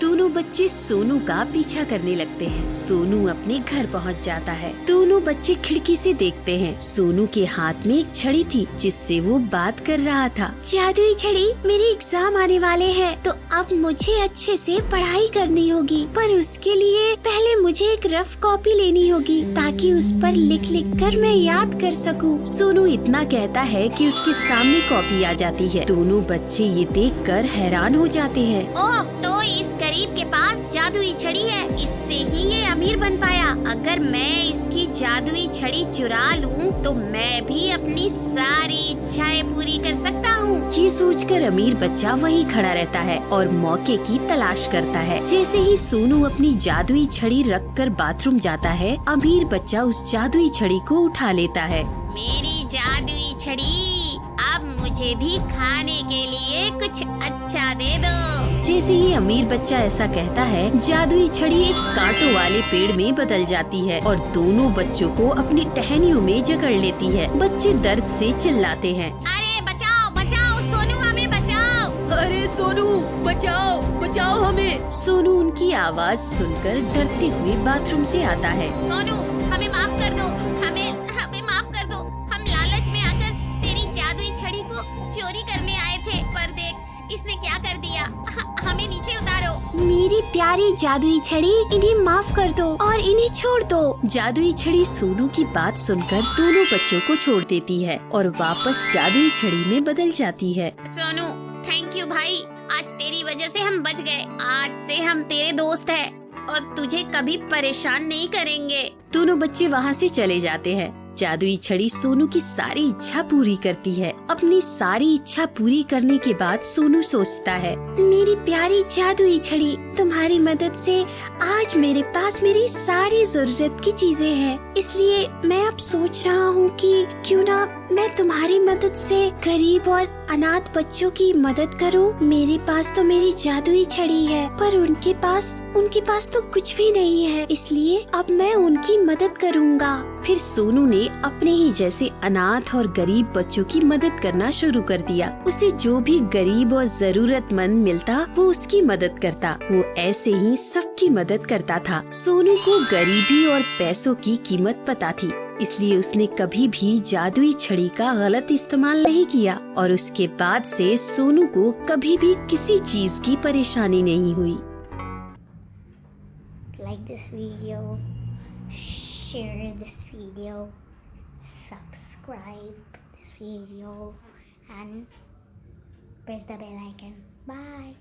दोनों बच्चे सोनू का पीछा करने लगते हैं। सोनू अपने घर पहुंच जाता है। दोनों बच्चे खिड़की से देखते हैं। सोनू के हाथ में एक छड़ी थी जिससे वो बात कर रहा था। जादुई छड़ी, मेरे एग्जाम आने वाले हैं तो अब मुझे अच्छे से पढ़ाई करनी होगी, पर उसके लिए पहले मुझे एक रफ कॉपी लेनी होगी ताकि उस पर लिख लिख कर मैं याद कर सकूं। सोनू इतना कहता है कि उसके सामने कॉपी आ जाती है। दोनों बच्चे ये देखकर हैरान हो जाते हैं। ओह, तो इस गरीब के पास जादुई छड़ी है, इससे ही ये अमीर बन पाया। अगर मैं इसकी जादुई छड़ी चुरा लूं तो मैं भी अपनी सारी इच्छाएं पूरी कर सकता हूँ। ये सोचकर अमीर बच्चा वहीं खड़ा रहता है और मौके की तलाश करता है। जैसे ही सोनू अपनी जादुई छड़ी रखकर बाथरूम जाता है, अमीर बच्चा उस जादुई छड़ी को उठा लेता है। मेरी जादुई छड़ी, अब मुझे भी खाने के लिए कुछ अच्छा दे दो। जैसे ही अमीर बच्चा ऐसा कहता है, जादुई छड़ी एक कांटों वाले पेड़ में बदल जाती है और दोनों बच्चों को अपनी टहनियों में जकड़ लेती है। बच्चे दर्द से चिल्लाते हैं। अरे बचाओ बचाओ, सोनू हमें बचाओ। अरे सोनू, बचाओ बचाओ हमें। सोनू उनकी आवाज सुनकर डरते हुए बाथरूम से आता है। सोनू, हमें माफ कर दो, हमें माफ कर दो। हम लालच में आकर तेरी जादुई छड़ी को चोरी करने आए थे, पर देख इसने क्या कर दिया। हमें नीचे उतारो। मेरी प्यारी जादुई छड़ी, इन्हें माफ कर दो और इन्हें छोड़ दो। जादुई छड़ी सोनू की बात सुनकर दोनों बच्चों को छोड़ देती है और वापस जादुई छड़ी में बदल जाती है। सोनू, थैंक यू भाई, आज तेरी वजह से हम बच गए। आज से हम तेरे दोस्त हैं और तुझे कभी परेशान नहीं करेंगे। दोनों बच्चे वहाँ से चले जाते हैं। जादुई छड़ी सोनू की सारी इच्छा पूरी करती है। अपनी सारी इच्छा पूरी करने के बाद सोनू सोचता है, मेरी प्यारी जादुई छड़ी, तुम्हारी मदद से आज मेरे पास मेरी सारी जरूरत की चीजें हैं। इसलिए मैं अब सोच रहा हूँ कि क्यों ना मैं तुम्हारी मदद से गरीब और अनाथ बच्चों की मदद करूं। मेरे पास तो मेरी जादुई छड़ी है, पर उनके पास तो कुछ भी नहीं है, इसलिए अब मैं उनकी मदद करूंगा। फिर सोनू ने अपने ही जैसे अनाथ और गरीब बच्चों की मदद करना शुरू कर दिया। उसे जो भी गरीब और जरूरतमंद मिलता वो उसकी मदद करता। वो ऐसे ही सबकी मदद करता था। सोनू को गरीबी और पैसों की कीमत पता थी, इसलिए उसने कभी भी जादुई छड़ी का गलत इस्तेमाल नहीं किया और उसके बाद से सोनू को कभी भी किसी चीज की परेशानी नहीं हुई। Like this video, share this video, subscribe this video and press the bell icon. Bye.